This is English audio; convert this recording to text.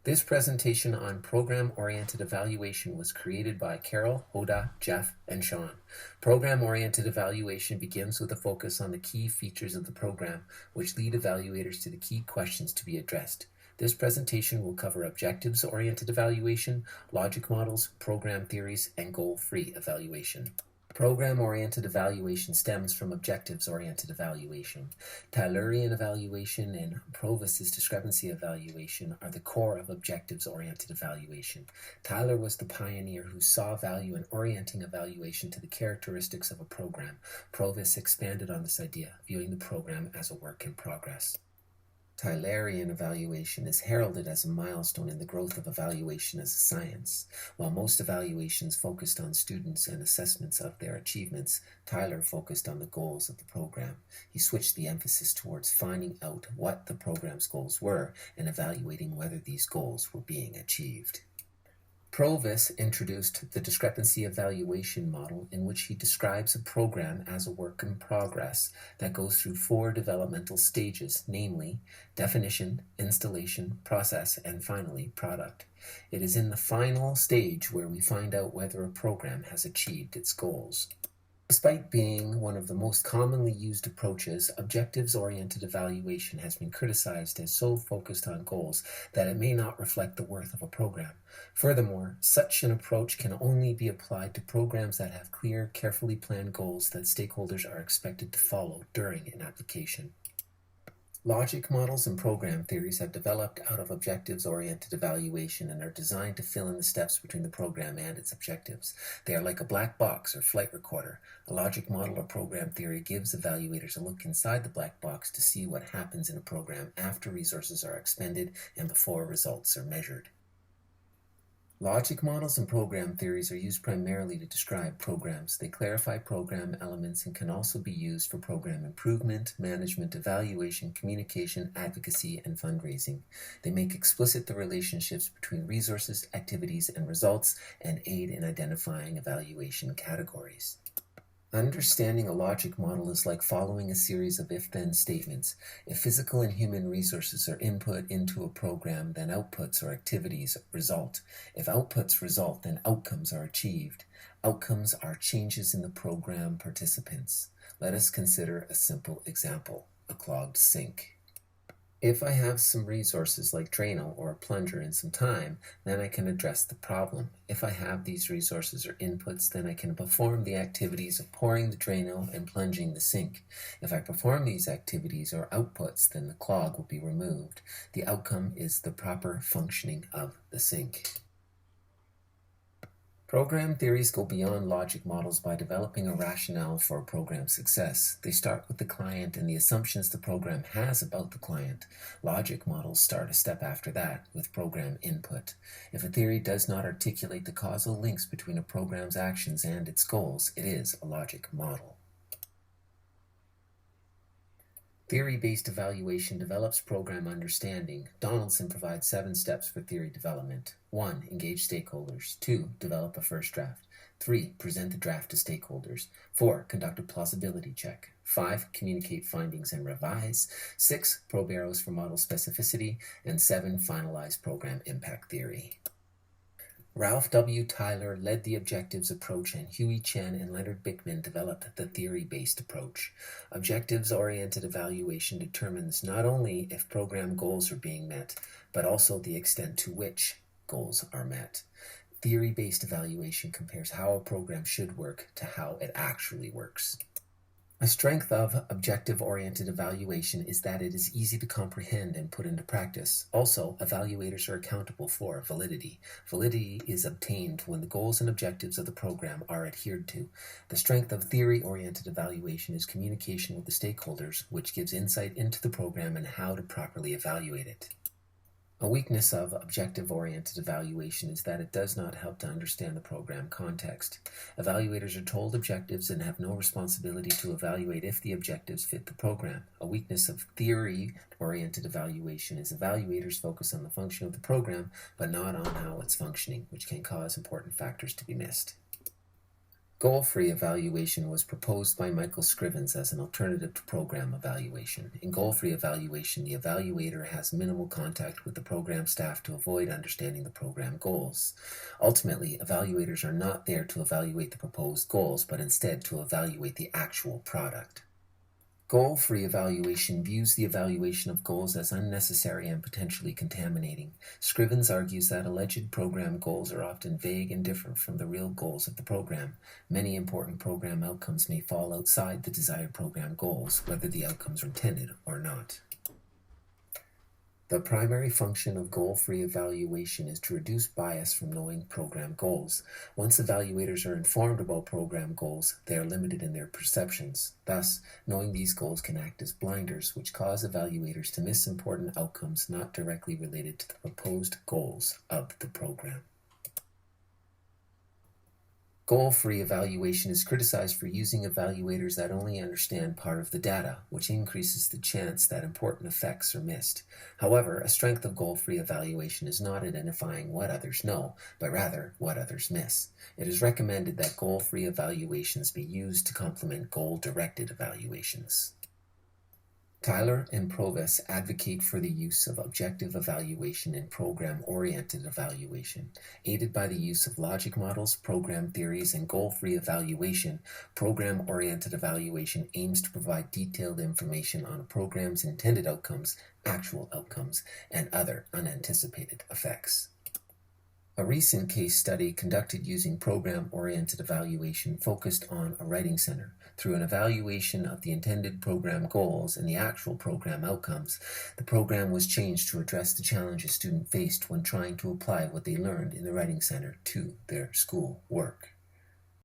This presentation on program-oriented evaluation was created by Carol, Hoda, Jeff, and Sean. Program-oriented evaluation begins with a focus on the key features of the program, which lead evaluators to the key questions to be addressed. This presentation will cover objectives-oriented evaluation, logic models, program theories, and goal-free evaluation. Program-oriented evaluation stems from objectives-oriented evaluation. Taylorian evaluation and Provis' discrepancy evaluation are the core of objectives-oriented evaluation. Tyler was the pioneer who saw value in orienting evaluation to the characteristics of a program. Provis expanded on this idea, viewing the program as a work in progress. Taylorian evaluation is heralded as a milestone in the growth of evaluation as a science. While most evaluations focused on students and assessments of their achievements, Tyler focused on the goals of the program. He switched the emphasis towards finding out what the program's goals were and evaluating whether these goals were being achieved. Provis introduced the discrepancy evaluation model, in which he describes a program as a work in progress that goes through 4 developmental stages, namely definition, installation, process, and finally product. It is in the final stage where we find out whether a program has achieved its goals. Despite being one of the most commonly used approaches, objectives-oriented evaluation has been criticized as so focused on goals that it may not reflect the worth of a program. Furthermore, such an approach can only be applied to programs that have clear, carefully planned goals that stakeholders are expected to follow during an application. Logic models and program theories have developed out of objectives-oriented evaluation and are designed to fill in the steps between the program and its objectives. They are like a black box or flight recorder. A logic model or program theory gives evaluators a look inside the black box to see what happens in a program after resources are expended and before results are measured. Logic models and program theories are used primarily to describe programs. They clarify program elements and can also be used for program improvement, management, evaluation, communication, advocacy, and fundraising. They make explicit the relationships between resources, activities, and results, and aid in identifying evaluation categories. Understanding a logic model is like following a series of if-then statements. If physical and human resources are input into a program, then outputs or activities result. If outputs result, then outcomes are achieved. Outcomes are changes in the program participants. Let us consider a simple example, a clogged sink. If I have some resources like Drano or a plunger and some time, then I can address the problem. If I have these resources or inputs, then I can perform the activities of pouring the Drano and plunging the sink. If I perform these activities or outputs, then the clog will be removed. The outcome is the proper functioning of the sink. Program theories go beyond logic models by developing a rationale for a program's success. They start with the client and the assumptions the program has about the client. Logic models start a step after that, with program input. If a theory does not articulate the causal links between a program's actions and its goals, it is a logic model. Theory-based evaluation develops program understanding. Donaldson provides 7 steps for theory development. 1. Engage stakeholders. 2. Develop a first draft. 3. Present the draft to stakeholders. 4. Conduct a plausibility check. 5. Communicate findings and revise. 6. Probe errors for model specificity. And 7. Finalize program impact theory. Ralph W. Tyler led the objectives approach, and Huey Chen and Leonard Bickman developed the theory-based approach. Objectives-oriented evaluation determines not only if program goals are being met, but also the extent to which goals are met. Theory-based evaluation compares how a program should work to how it actually works. A strength of objective-oriented evaluation is that it is easy to comprehend and put into practice. Also, evaluators are accountable for validity. Validity is obtained when the goals and objectives of the program are adhered to. The strength of theory-oriented evaluation is communication with the stakeholders, which gives insight into the program and how to properly evaluate it. A weakness of objective-oriented evaluation is that it does not help to understand the program context. Evaluators are told objectives and have no responsibility to evaluate if the objectives fit the program. A weakness of theory-oriented evaluation is evaluators focus on the function of the program, but not on how it's functioning, which can cause important factors to be missed. Goal-free evaluation was proposed by Michael Scrivens as an alternative to program evaluation. In goal-free evaluation, the evaluator has minimal contact with the program staff to avoid understanding the program goals. Ultimately, evaluators are not there to evaluate the proposed goals, but instead to evaluate the actual product. Goal-free evaluation views the evaluation of goals as unnecessary and potentially contaminating. Scrivens argues that alleged program goals are often vague and different from the real goals of the program. Many important program outcomes may fall outside the desired program goals, whether the outcomes are intended or not. The primary function of goal-free evaluation is to reduce bias from knowing program goals. Once evaluators are informed about program goals, they are limited in their perceptions. Thus, knowing these goals can act as blinders, which cause evaluators to miss important outcomes not directly related to the proposed goals of the program. Goal-free evaluation is criticized for using evaluators that only understand part of the data, which increases the chance that important effects are missed. However, a strength of goal-free evaluation is not identifying what others know, but rather what others miss. It is recommended that goal-free evaluations be used to complement goal-directed evaluations. Tyler and Provis advocate for the use of objective evaluation and program-oriented evaluation. Aided by the use of logic models, program theories, and goal-free evaluation, program-oriented evaluation aims to provide detailed information on a program's intended outcomes, actual outcomes, and other unanticipated effects. A recent case study conducted using program-oriented evaluation focused on a writing center. Through an evaluation of the intended program goals and the actual program outcomes, the program was changed to address the challenges students faced when trying to apply what they learned in the writing center to their school work.